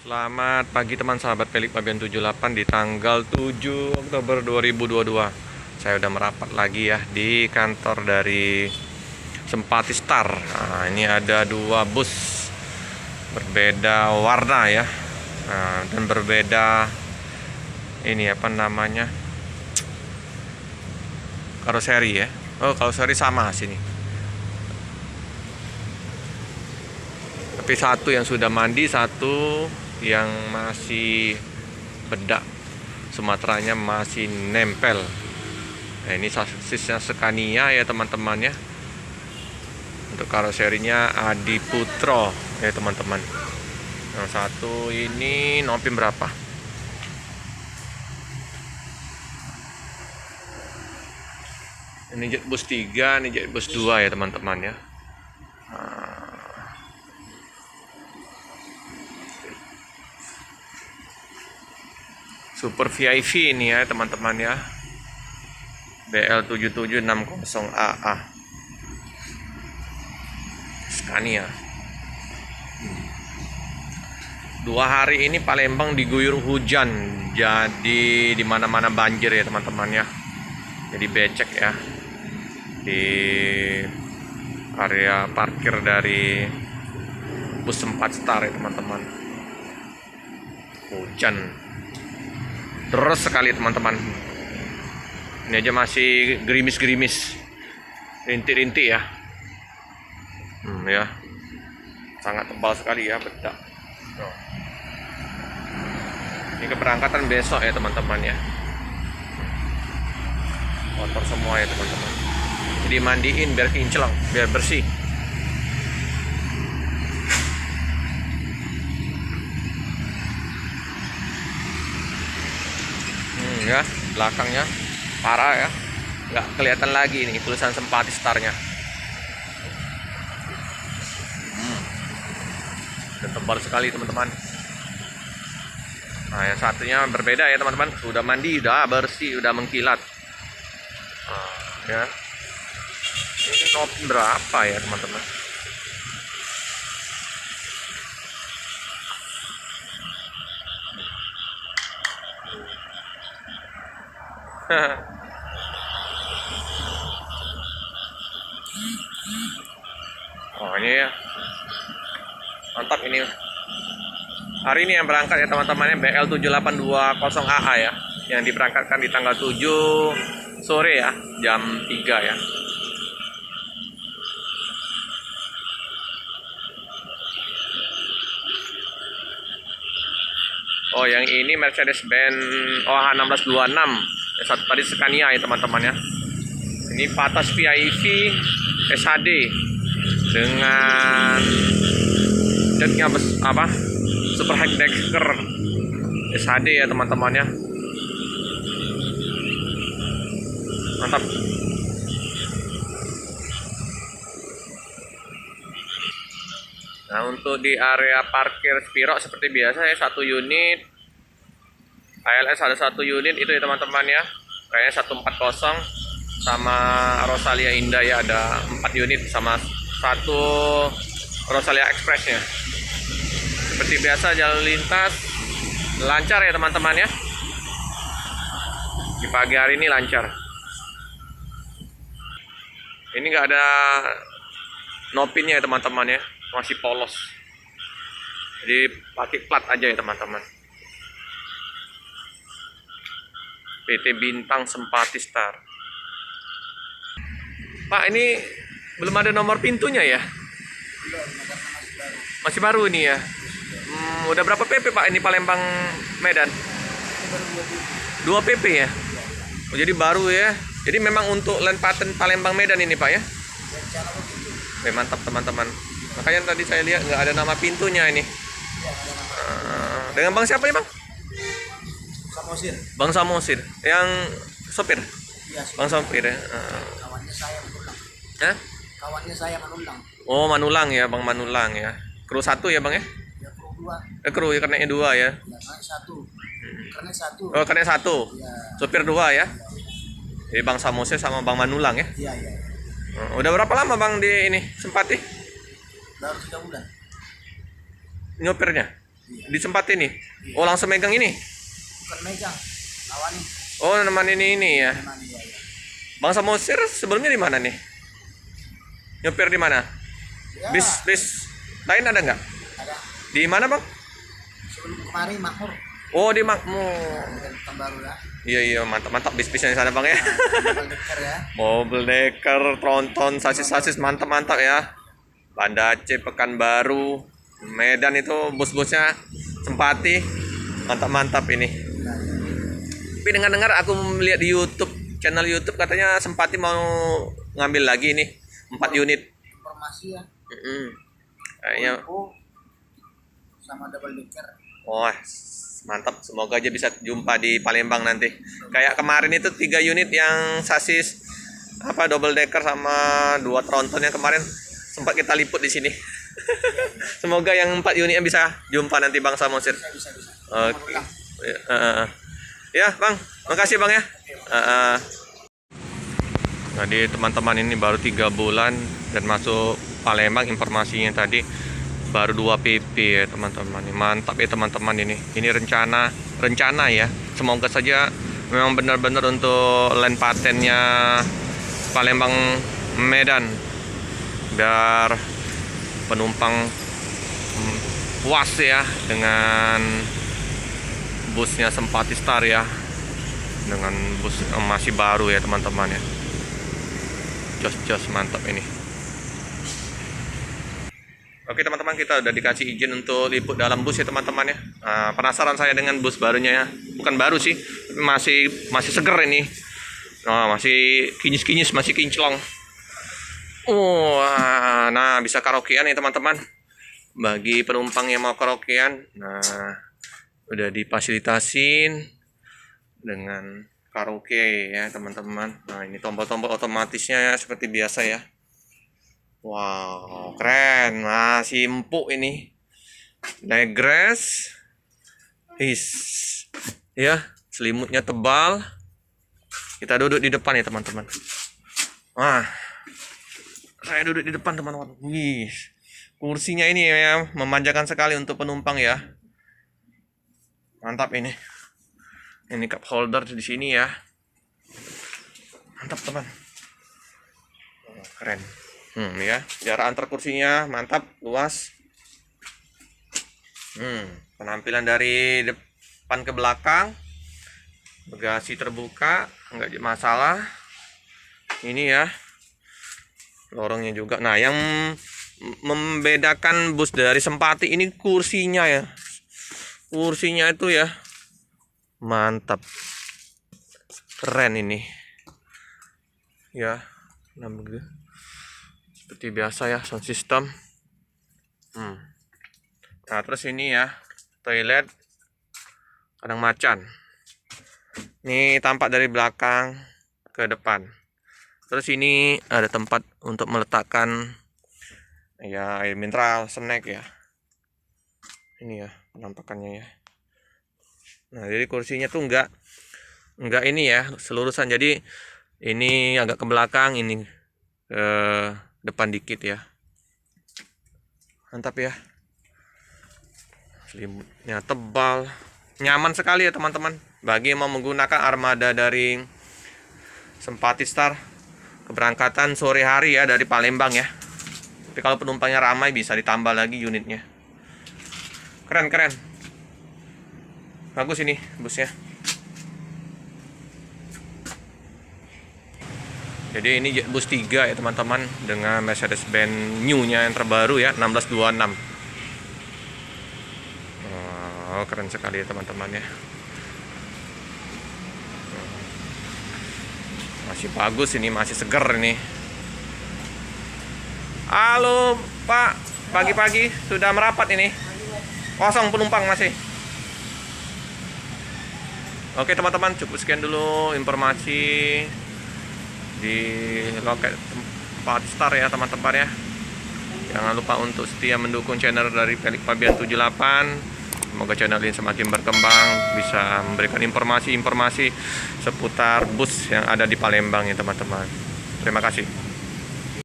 Selamat pagi teman sahabat Pelik Pabian 78 di tanggal 7 Oktober 2022. Saya udah merapat lagi ya di kantor dari Sempati Star. Nah, ini ada dua bus berbeda warna ya. Nah, dan berbeda ini apa namanya? Karoseri ya. Oh, karoseri sama sini. Tapi satu yang sudah mandi, satu yang masih bedak, Sumateranya masih nempel. Nah, ini sasisnya Scania ya teman-teman ya. Untuk karoserinya Adi Putro ya teman-teman. Yang satu ini Nopim berapa? Ini Jetbus 3, ini Jetbus 2 ya teman-teman ya. Super VIP ini ya teman-teman ya. BL7760AA Scania. 2 hari ini Palembang diguyur hujan, jadi di mana-mana banjir ya teman-teman ya. Jadi becek ya di area parkir dari bus Sempat Star ya teman-teman. Hujan terus sekali teman-teman. Ini aja masih gerimis-gerimis, rintik-rintik ya. Ya, sangat tebal sekali ya bedak. Ini keberangkatan besok ya teman-teman ya. Kotor semua ya teman-teman. Jadi mandiin biar kinclong, biar bersih. Ya, belakangnya parah ya, nggak kelihatan lagi nih tulisan Sempati Starnya. Dan tebal sekali teman-teman. Nah, yang satunya berbeda ya teman-teman, sudah mandi, udah bersih, udah mengkilat. Ya, ini Nopim berapa ya teman-teman? Oh ini ya, mantap ini. Hari ini yang berangkat ya teman-teman ya, BL7820AA ya, yang diberangkatkan di tanggal 7 sore ya, jam 3 ya. Oh yang ini Mercedes-Benz OH1626, yang satu tadi Scania ya teman-teman ya. Ini Patas VIP SHD dengan jetnya apa? Super High Decker SHD ya teman-teman ya. Mantap. Nah, untuk di area parkir Spiro seperti biasa ya, satu unit ALS ada satu unit itu ya teman-teman ya. Kayaknya 140 sama Rosalia Indah ya, ada 4 unit sama satu Rosalia Expressnya. Seperti biasa jalan lintas lancar ya teman-teman ya. Di pagi hari ini lancar. Ini nggak ada nopinnya ya teman-teman ya, masih polos. Jadi pakai plat aja ya teman-teman. PT Bintang Sempati Star. Pak, ini belum ada nomor pintunya ya? Masih baru ini ya. Udah berapa PP Pak ini Palembang Medan? 2 PP ya? Oh, jadi baru ya. Jadi memang untuk land patent Palembang Medan ini Pak ya? Oke, mantap teman-teman. Makanya tadi saya lihat nggak ada nama pintunya ini. Dengan Bang siapa ya Bang? Samosir. Bang Samosir. Yang sopir? Ya, Bang sopir ya? kawannya saya Manulang. Hah? Kawannya saya Manulang. Oh, Manulang ya, Bang Manulang ya. Kru 1 ya Bang ya? Ya kru 2. Kru ya, karena 2 ya. Ya karena 1. Karena 1. Oh, karena 1. Ya. Sopir 2 ya. Jadi Bang Samosir sama Bang Manulang ya. Iya, iya. Udah berapa lama Bang di ini Sempati? Baru 3 bulan. Nyopirnya? Di Sempati nih. Oh, langsung megang ini. Bukan megang. Lawan nih. Oh, nemenin ini ya. Teman ya. Bang Samosir sebelumnya di mana nih? Nyopir di mana? Ya, Bis lain ada nggak? ada. Di mana, Bang? Sebelum kemarin Makmur. Oh, di Makmur. Dan baru lah. Iya, mantap bis-bisnya di sana, Bang ya. Double decker ya. Mobil deker, tronton, sasis-sasis mantap ya. Banda Aceh, Pekanbaru, Medan itu bus-busnya Sempati. Mantap ini. Tapi dengar-dengar aku melihat di YouTube, channel YouTube katanya Sempati mau ngambil lagi nih 4 unit. Informasi ya. Kayaknya Oh, sama double decker. wah, mantap. Semoga aja bisa jumpa di Palembang nanti. Kayak kemarin itu 3 unit yang sasis double decker sama 2 tronton yang kemarin sempat kita liput di sini. Semoga yang 4 unitnya bisa jumpa nanti Bang Samosir. Bisa. Oke. Ya, Bang. Makasih, Bang ya. Jadi teman-teman ini baru 3 bulan dan masuk Palembang, informasinya tadi baru 2 PP ya teman-teman. Mantap ya teman-teman ini. Ini rencana ya. Semoga saja memang benar-benar untuk land patennya Palembang Medan, biar penumpang puas ya dengan busnya Sempati Star ya, dengan bus yang masih baru ya teman-teman ya. Jos mantap ini. Oke teman-teman, kita udah dikasih izin untuk liput dalam bus ya teman-teman ya. Penasaran saya dengan bus barunya ya. Bukan baru sih, tapi masih seger ini. Masih kinyis-kinyis, masih kinclong. Nah bisa karaokean ya teman-teman. Bagi penumpang yang mau karaokean, nah udah difasilitasin dengan karaoke ya teman-teman. Nah ini tombol-tombol otomatisnya ya seperti biasa ya. Wow, keren, masih empuk ini. Negres, ya, selimutnya tebal. Kita duduk di depan ya teman-teman. Saya duduk di depan teman-teman. Wih, kursinya ini ya memanjakan sekali untuk penumpang ya. Mantap ini. Ini cup holder di sini ya. Mantap teman. Keren. Ya, jarak antar kursinya mantap, luas. Penampilan dari depan ke belakang, bagasi terbuka, nggak masalah. Ini ya, lorongnya juga. Nah, yang membedakan bus dari Sempati ini kursinya ya. Kursinya itu ya, mantap, keren ini. Ya, seperti biasa ya, sound system. Nah terus ini ya, toilet kadang macan. Ini tampak dari belakang ke depan. Terus ini ada tempat untuk meletakkan ya air mineral, snack ya. Ini ya penampakannya ya. Nah jadi kursinya tuh enggak ini ya selurusan. Jadi ini agak ke belakang, ini ke depan dikit ya. Mantap ya. Selimutnya tebal, nyaman sekali ya teman-teman. Bagi yang mau menggunakan armada dari Sempati Star, keberangkatan sore hari ya dari Palembang ya. Tapi kalau penumpangnya ramai bisa ditambah lagi unitnya. Keren. Bagus ini busnya. Jadi ini bus 3 ya teman-teman, dengan Mercedes-Benz new-nya yang terbaru ya, 1626. Keren sekali ya teman-teman ya. Masih bagus ini, masih seger ini. Halo Pak, pagi-pagi sudah merapat ini. Kosong penumpang masih. Oke teman-teman, cukup sekian dulu informasi di loket Sempati Star ya teman-teman ya. Jangan lupa untuk setia mendukung channel dari Felix Fabian 78. Semoga channel ini semakin berkembang, bisa memberikan informasi-informasi seputar bus yang ada di Palembang ya teman-teman. Terima kasih.